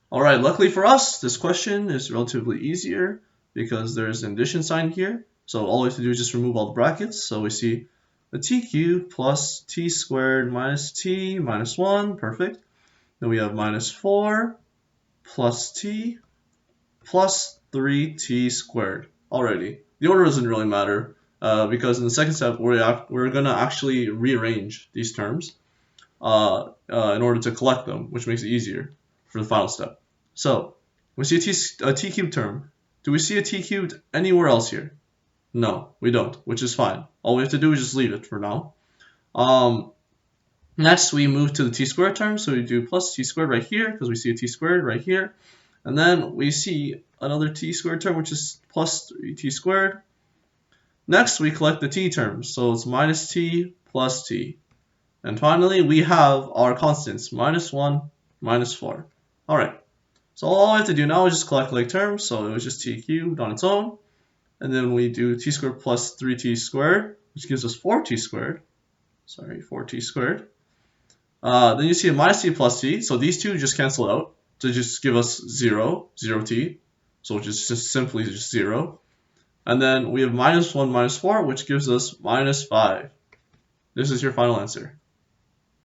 Alright, luckily for us, this question is relatively easier because there's an addition sign here. So all we have to do is just remove all the brackets. So we see a t cubed plus t squared minus t minus 1, perfect. Then we have minus 4 plus t plus 3t squared. Alrighty, the order doesn't really matter because in the second step we're going to actually rearrange these terms in order to collect them, which makes it easier for the final step. So we see a t cubed term. Do we see a t cubed anywhere else here? No, we don't, which is fine. All we have to do is just leave it for now. Next, we move to the t squared term. So we do plus t squared right here because we see a t squared right here. And then we see another t squared term, which is plus 3t squared. Next, we collect the t terms. So it's minus t plus t. And finally, we have our constants, minus 1, minus 4. All right, so all I have to do now is just collect like terms. So it was just t cubed on its own. And then we do t squared plus 3t squared, which gives us 4t squared. Sorry, 4t squared. Then you see a minus t plus t. So these two just cancel out to just give us 0, 0t. So which is just simply just 0. And then we have minus 1, minus 4, which gives us minus 5. This is your final answer.